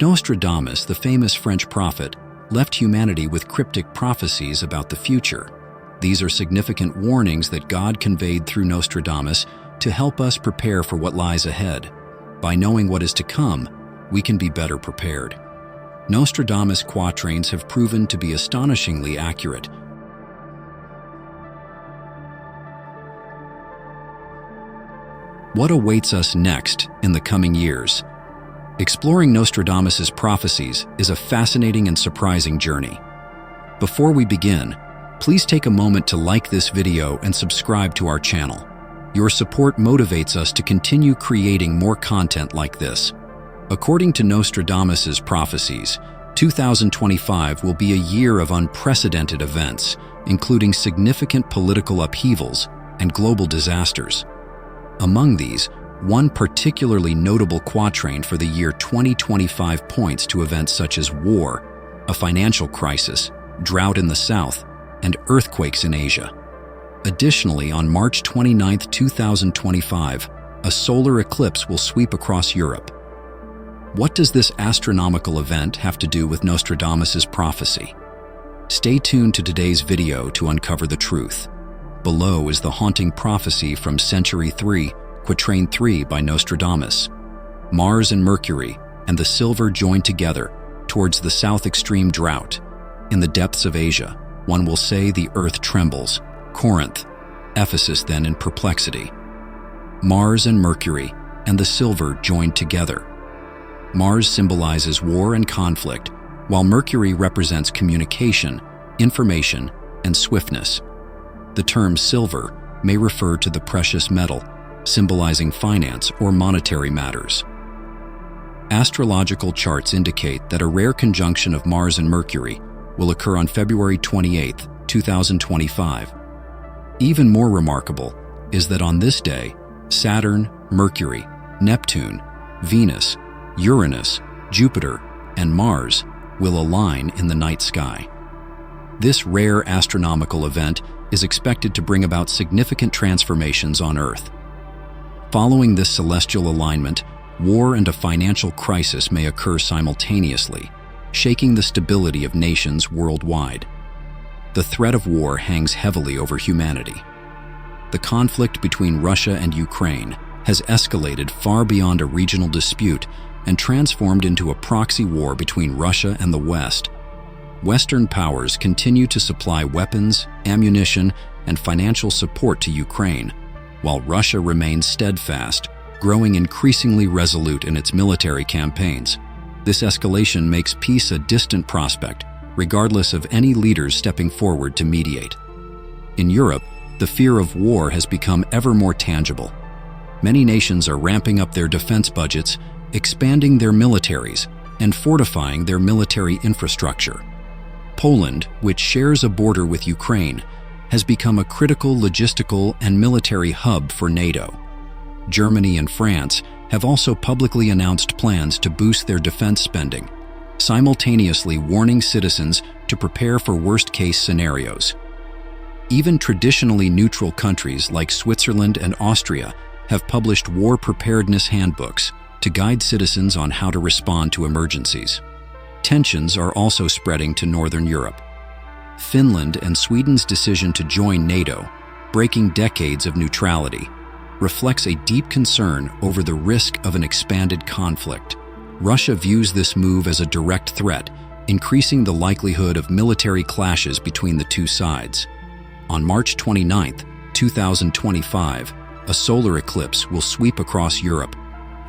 Nostradamus, the famous French prophet, left humanity with cryptic prophecies about the future. These are significant warnings that God conveyed through Nostradamus to help us prepare for what lies ahead. By knowing what is to come, we can be better prepared. Nostradamus' quatrains have proven to be astonishingly accurate. What awaits us next in the coming years? Exploring Nostradamus' prophecies is a fascinating and surprising journey. Before we begin, please take a moment to like this video and subscribe to our channel. Your support motivates us to continue creating more content like this. According to Nostradamus' prophecies, 2025 will be a year of unprecedented events, including significant political upheavals and global disasters. Among these, one particularly notable quatrain for the year 2025 points to events such as war, a financial crisis, drought in the south, and earthquakes in Asia. Additionally, on March 29, 2025, a solar eclipse will sweep across Europe. What does this astronomical event have to do with Nostradamus' prophecy? Stay tuned to today's video to uncover the truth. Below is the haunting prophecy from Century 3, Quatrain 3 by Nostradamus. Mars and Mercury and the silver join together towards the south extreme drought. In the depths of Asia, one will say the earth trembles. Corinth, Ephesus then in perplexity. Mars and Mercury and the silver joined together. Mars symbolizes war and conflict, while Mercury represents communication, information, and swiftness. The term silver may refer to the precious metal, symbolizing finance or monetary matters. Astrological charts indicate that a rare conjunction of Mars and Mercury will occur on February 28, 2025. Even more remarkable is that on this day, Saturn, Mercury, Neptune, Venus, Uranus, Jupiter, and Mars will align in the night sky. This rare astronomical event is expected to bring about significant transformations on Earth. Following this celestial alignment, war and a financial crisis may occur simultaneously, shaking the stability of nations worldwide. The threat of war hangs heavily over humanity. The conflict between Russia and Ukraine has escalated far beyond a regional dispute and transformed into a proxy war between Russia and the West. Western powers continue to supply weapons, ammunition, and financial support to Ukraine, while Russia remains steadfast, growing increasingly resolute in its military campaigns. This escalation makes peace a distant prospect, regardless of any leaders stepping forward to mediate. In Europe, the fear of war has become ever more tangible. Many nations are ramping up their defense budgets, expanding their militaries, and fortifying their military infrastructure. Poland, which shares a border with Ukraine, has become a critical logistical and military hub for NATO. Germany and France have also publicly announced plans to boost their defense spending, simultaneously warning citizens to prepare for worst-case scenarios. Even traditionally neutral countries like Switzerland and Austria have published war preparedness handbooks to guide citizens on how to respond to emergencies. Tensions are also spreading to Northern Europe. Finland and Sweden's decision to join NATO, breaking decades of neutrality, reflects a deep concern over the risk of an expanded conflict. Russia views this move as a direct threat, increasing the likelihood of military clashes between the two sides. On March 29, 2025, a solar eclipse will sweep across Europe.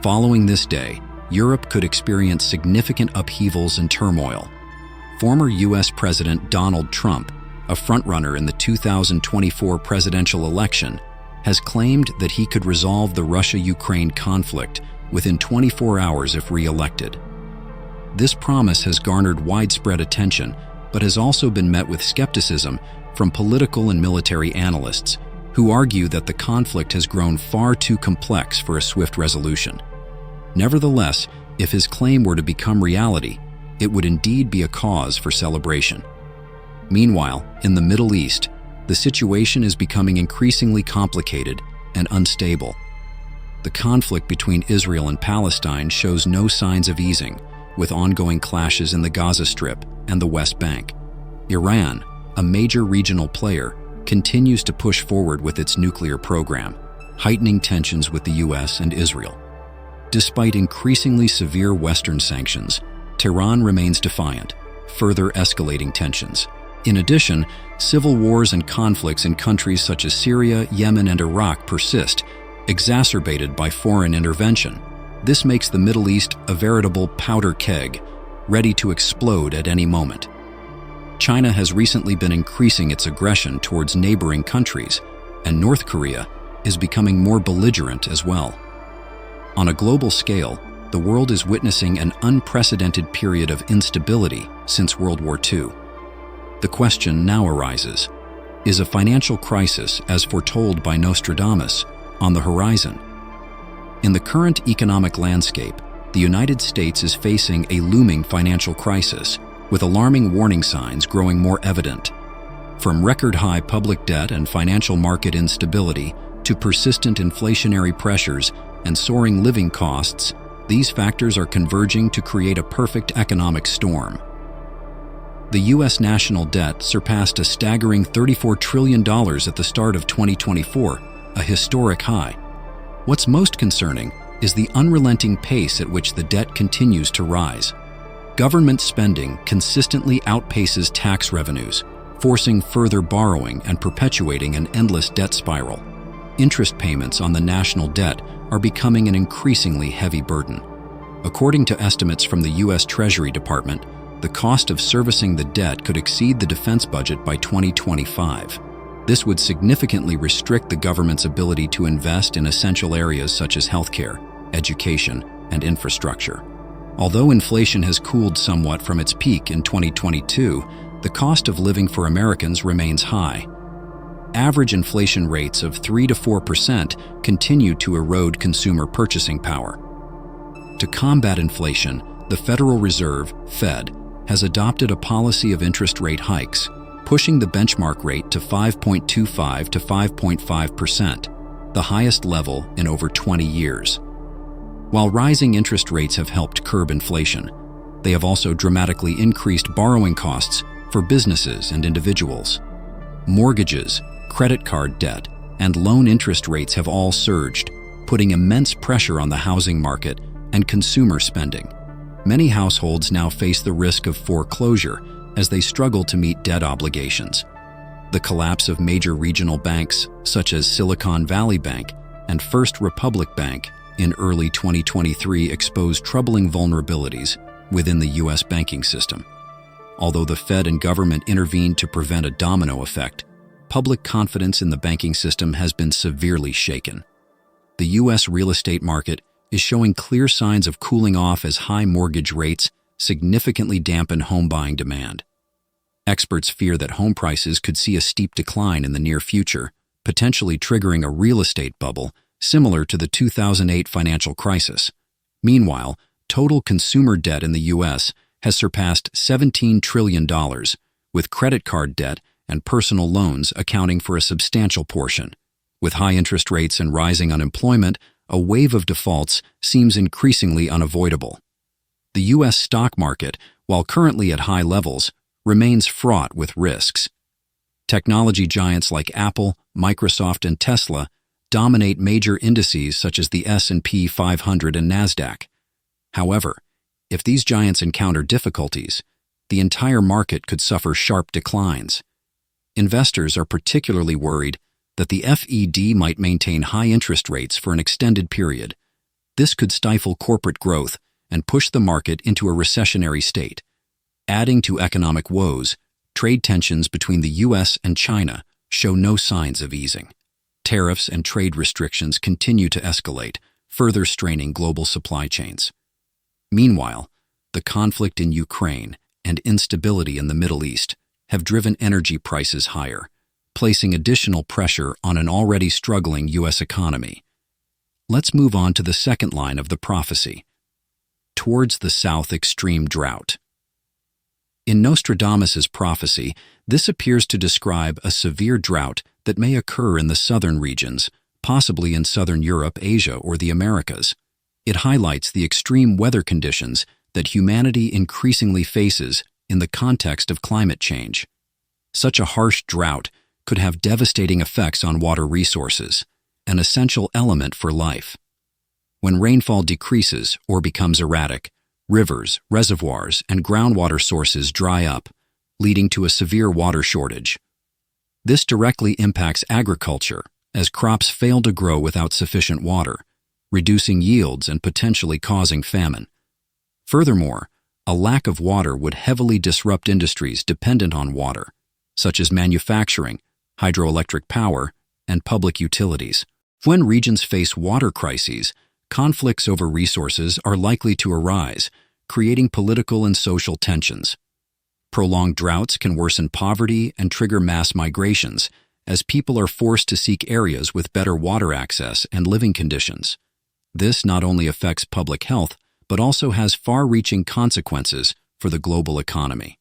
Following this day, Europe could experience significant upheavals and turmoil. Former U.S. President Donald Trump, a frontrunner in the 2024 presidential election, has claimed that he could resolve the Russia-Ukraine conflict within 24 hours if re-elected. This promise has garnered widespread attention, but has also been met with skepticism from political and military analysts, who argue that the conflict has grown far too complex for a swift resolution. Nevertheless, if his claim were to become reality, it would indeed be a cause for celebration. Meanwhile, in the Middle East, the situation is becoming increasingly complicated and unstable. The conflict between Israel and Palestine shows no signs of easing, with ongoing clashes in the Gaza Strip and the West Bank. Iran, a major regional player, continues to push forward with its nuclear program, heightening tensions with the US and Israel. Despite increasingly severe Western sanctions, Tehran remains defiant, further escalating tensions. In addition, civil wars and conflicts in countries such as Syria, Yemen, and Iraq persist, exacerbated by foreign intervention. This makes the Middle East a veritable powder keg, ready to explode at any moment. China has recently been increasing its aggression towards neighboring countries, and North Korea is becoming more belligerent as well. On a global scale, the world is witnessing an unprecedented period of instability since World War II. The question now arises, is a financial crisis, as foretold by Nostradamus, on the horizon? In the current economic landscape, the United States is facing a looming financial crisis, with alarming warning signs growing more evident. From record-high public debt and financial market instability to persistent inflationary pressures and soaring living costs, these factors are converging to create a perfect economic storm. The U.S. national debt surpassed a staggering $34 trillion at the start of 2024, a historic high. What's most concerning is the unrelenting pace at which the debt continues to rise. Government spending consistently outpaces tax revenues, forcing further borrowing and perpetuating an endless debt spiral. Interest payments on the national debt are becoming an increasingly heavy burden. According to estimates from the U.S. Treasury Department, the cost of servicing the debt could exceed the defense budget by 2025. This would significantly restrict the government's ability to invest in essential areas such as healthcare, education, and infrastructure. Although inflation has cooled somewhat from its peak in 2022, the cost of living for Americans remains high. Average inflation rates of 3 to 4% continue to erode consumer purchasing power. To combat inflation, the Federal Reserve, Fed, has adopted a policy of interest rate hikes, pushing the benchmark rate to 5.25 to 5.5%, the highest level in over 20 years. While rising interest rates have helped curb inflation, they have also dramatically increased borrowing costs for businesses and individuals. Mortgages, credit card debt, and loan interest rates have all surged, putting immense pressure on the housing market and consumer spending. Many households now face the risk of foreclosure as they struggle to meet debt obligations. The collapse of major regional banks such as Silicon Valley Bank and First Republic Bank in early 2023 exposed troubling vulnerabilities within the U.S. banking system. Although the Fed and government intervened to prevent a domino effect, public confidence in the banking system has been severely shaken. The U.S. real estate market is showing clear signs of cooling off as high mortgage rates significantly dampen home buying demand. Experts fear that home prices could see a steep decline in the near future, potentially triggering a real estate bubble similar to the 2008 financial crisis. Meanwhile, total consumer debt in the U.S. has surpassed $17 trillion, with credit card debt and personal loans accounting for a substantial portion. With high interest rates and rising unemployment, a wave of defaults seems increasingly unavoidable. The U.S. stock market, while currently at high levels, remains fraught with risks. Technology giants like Apple, Microsoft, and Tesla dominate major indices such as the S&P 500 and NASDAQ. However, if these giants encounter difficulties, the entire market could suffer sharp declines. Investors are particularly worried that the Fed might maintain high interest rates for an extended period. This could stifle corporate growth and push the market into a recessionary state. Adding to economic woes, trade tensions between the U.S. and China show no signs of easing. Tariffs and trade restrictions continue to escalate, further straining global supply chains. Meanwhile, the conflict in Ukraine and instability in the Middle East have driven energy prices higher, placing additional pressure on an already struggling U.S. economy. Let's move on to the second line of the prophecy. Towards the south, extreme drought. In Nostradamus's prophecy, this appears to describe a severe drought that may occur in the southern regions, possibly in southern Europe, Asia, or the Americas. It highlights the extreme weather conditions that humanity increasingly faces in the context of climate change. Such a harsh drought could have devastating effects on water resources, an essential element for life. When rainfall decreases or becomes erratic, rivers, reservoirs, and groundwater sources dry up, leading to a severe water shortage. This directly impacts agriculture, as crops fail to grow without sufficient water, reducing yields and potentially causing famine. Furthermore, a lack of water would heavily disrupt industries dependent on water, such as manufacturing, hydroelectric power, and public utilities. When regions face water crises, conflicts over resources are likely to arise, creating political and social tensions. Prolonged droughts can worsen poverty and trigger mass migrations, as people are forced to seek areas with better water access and living conditions. This not only affects public health, but also has far-reaching consequences for the global economy.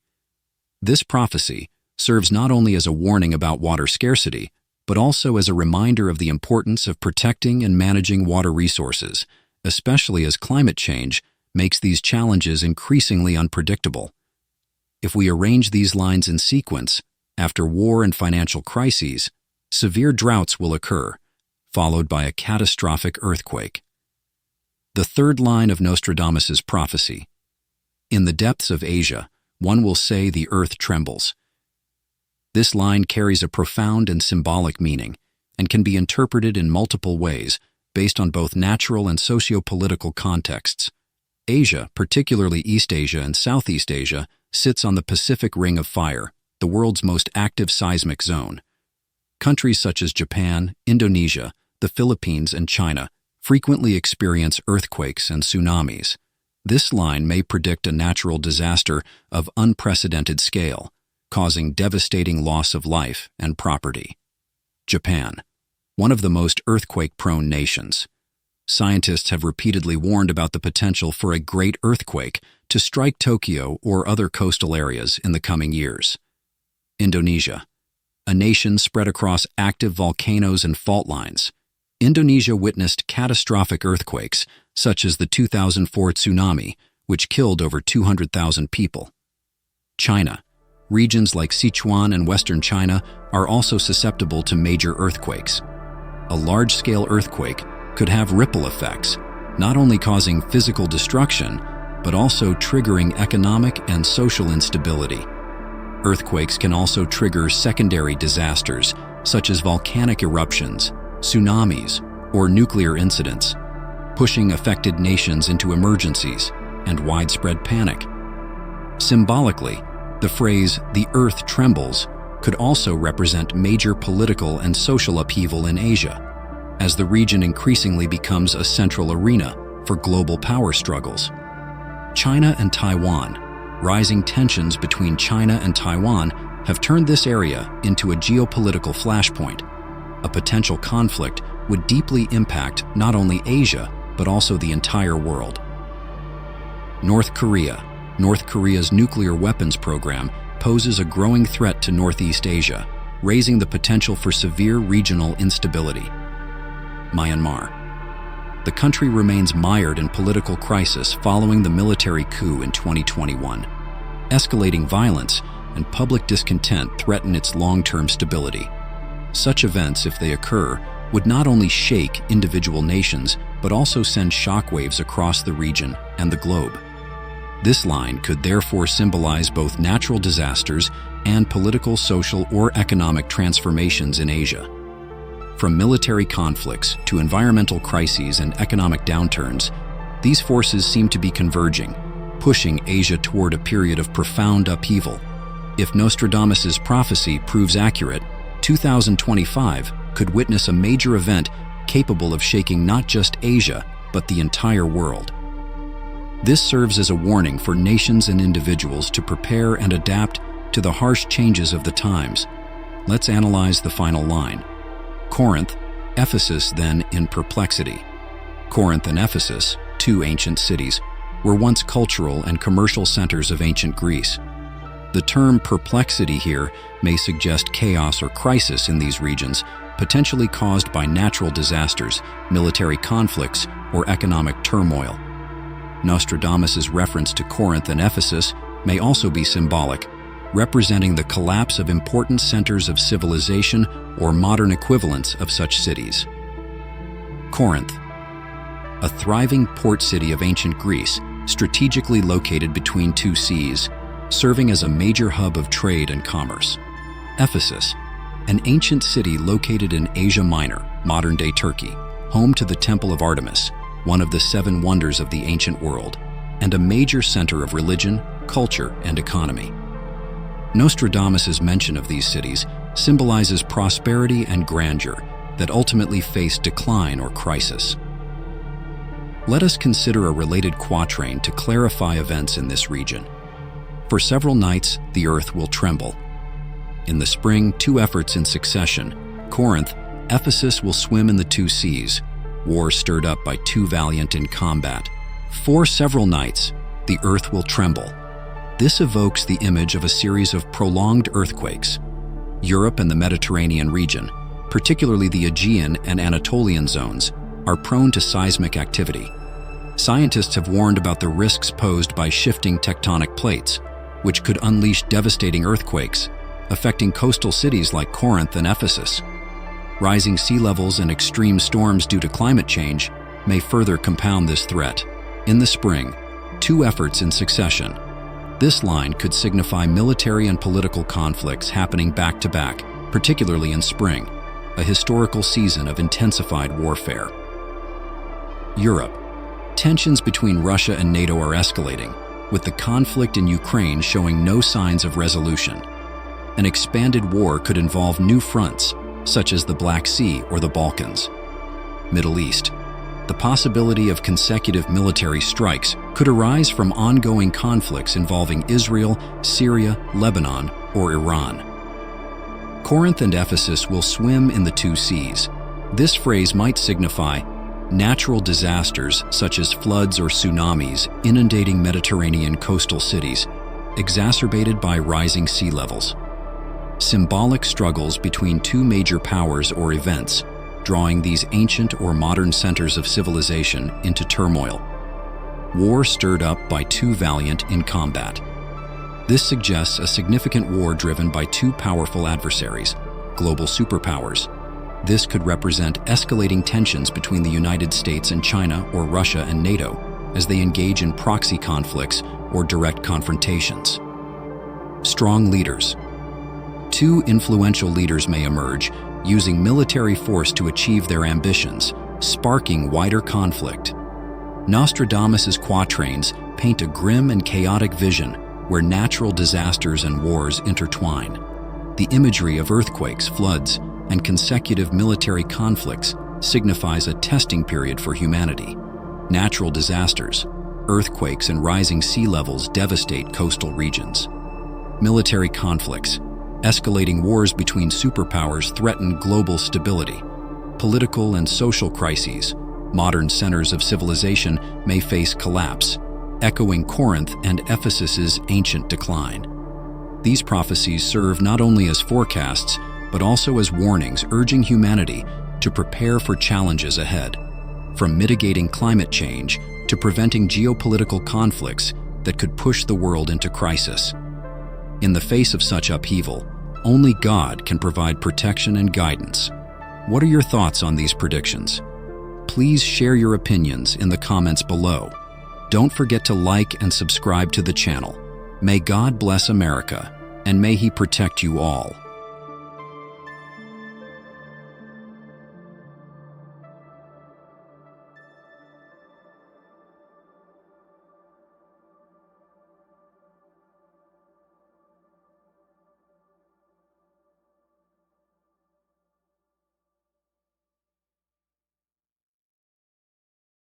This prophecy serves not only as a warning about water scarcity, but also as a reminder of the importance of protecting and managing water resources, especially as climate change makes these challenges increasingly unpredictable. If we arrange these lines in sequence, after war and financial crises, severe droughts will occur, followed by a catastrophic earthquake. The third line of Nostradamus's prophecy. In the depths of Asia, one will say the earth trembles. This line carries a profound and symbolic meaning and can be interpreted in multiple ways based on both natural and socio-political contexts. Asia, particularly East Asia and Southeast Asia, sits on the Pacific Ring of Fire, the world's most active seismic zone. Countries such as Japan, Indonesia, the Philippines, and China frequently experience earthquakes and tsunamis. This line may predict a natural disaster of unprecedented scale, causing devastating loss of life and property. Japan, one of the most earthquake-prone nations. Scientists have repeatedly warned about the potential for a great earthquake to strike Tokyo or other coastal areas in the coming years. Indonesia, a nation spread across active volcanoes and fault lines. Indonesia witnessed catastrophic earthquakes, such as the 2004 tsunami, which killed over 200,000 people. China, regions like Sichuan and Western China are also susceptible to major earthquakes. A large-scale earthquake could have ripple effects, not only causing physical destruction, but also triggering economic and social instability. Earthquakes can also trigger secondary disasters, such as volcanic eruptions, tsunamis, or nuclear incidents, pushing affected nations into emergencies and widespread panic. Symbolically, the phrase, "the earth trembles," could also represent major political and social upheaval in Asia, as the region increasingly becomes a central arena for global power struggles. China and Taiwan. Rising tensions between China and Taiwan have turned this area into a geopolitical flashpoint. A potential conflict would deeply impact not only Asia, but also the entire world. North Korea. North Korea's nuclear weapons program poses a growing threat to Northeast Asia, raising the potential for severe regional instability. Myanmar. The country remains mired in political crisis following the military coup in 2021. Escalating violence and public discontent threaten its long-term stability. Such events, if they occur, would not only shake individual nations, but also send shockwaves across the region and the globe. This line could therefore symbolize both natural disasters and political, social, or economic transformations in Asia. From military conflicts to environmental crises and economic downturns, these forces seem to be converging, pushing Asia toward a period of profound upheaval. If Nostradamus's prophecy proves accurate, 2025 could witness a major event capable of shaking not just Asia, but the entire world. This serves as a warning for nations and individuals to prepare and adapt to the harsh changes of the times. Let's analyze the final line. Corinth, Ephesus then in perplexity. Corinth and Ephesus, two ancient cities, were once cultural and commercial centers of ancient Greece. The term perplexity here may suggest chaos or crisis in these regions, potentially caused by natural disasters, military conflicts, or economic turmoil. Nostradamus' reference to Corinth and Ephesus may also be symbolic, representing the collapse of important centers of civilization or modern equivalents of such cities. Corinth, a thriving port city of ancient Greece, strategically located between two seas, serving as a major hub of trade and commerce. Ephesus, an ancient city located in Asia Minor, modern-day Turkey, home to the Temple of Artemis, one of the seven wonders of the ancient world, and a major center of religion, culture, and economy. Nostradamus' mention of these cities symbolizes prosperity and grandeur that ultimately face decline or crisis. Let us consider a related quatrain to clarify events in this region. For several nights, the earth will tremble. In the spring, two efforts in succession, Corinth, Ephesus will swim in the two seas, war stirred up by two valiant in combat. For several nights, the earth will tremble. This evokes the image of a series of prolonged earthquakes. Europe and the Mediterranean region, particularly the Aegean and Anatolian zones, are prone to seismic activity. Scientists have warned about the risks posed by shifting tectonic plates, which could unleash devastating earthquakes, affecting coastal cities like Corinth and Ephesus. Rising sea levels and extreme storms due to climate change may further compound this threat. In the spring, two efforts in succession. This line could signify military and political conflicts happening back-to-back, particularly in spring, a historical season of intensified warfare. Europe. Tensions between Russia and NATO are escalating, with the conflict in Ukraine showing no signs of resolution. An expanded war could involve new fronts, such as the Black Sea or the Balkans. Middle East. The possibility of consecutive military strikes could arise from ongoing conflicts involving Israel, Syria, Lebanon, or Iran. Corinth and Ephesus will swim in the two seas. This phrase might signify natural disasters such as floods or tsunamis inundating Mediterranean coastal cities, exacerbated by rising sea levels. Symbolic struggles between two major powers or events, drawing these ancient or modern centers of civilization into turmoil. War stirred up by two valiant in combat. This suggests a significant war driven by two powerful adversaries, global superpowers. This could represent escalating tensions between the United States and China or Russia and NATO as they engage in proxy conflicts or direct confrontations. Strong leaders. Two influential leaders may emerge, using military force to achieve their ambitions, sparking wider conflict. Nostradamus' quatrains paint a grim and chaotic vision where natural disasters and wars intertwine. The imagery of earthquakes, floods, and consecutive military conflicts signifies a testing period for humanity. Natural disasters, earthquakes, and rising sea levels devastate coastal regions. Military conflicts. Escalating wars between superpowers threaten global stability. Political and social crises. Modern centers of civilization may face collapse, echoing Corinth and Ephesus's ancient decline. These prophecies serve not only as forecasts, but also as warnings urging humanity to prepare for challenges ahead, from mitigating climate change to preventing geopolitical conflicts that could push the world into crisis. In the face of such upheaval, only God can provide protection and guidance. What are your thoughts on these predictions? Please share your opinions in the comments below. Don't forget to like and subscribe to the channel. May God bless America, and may He protect you all.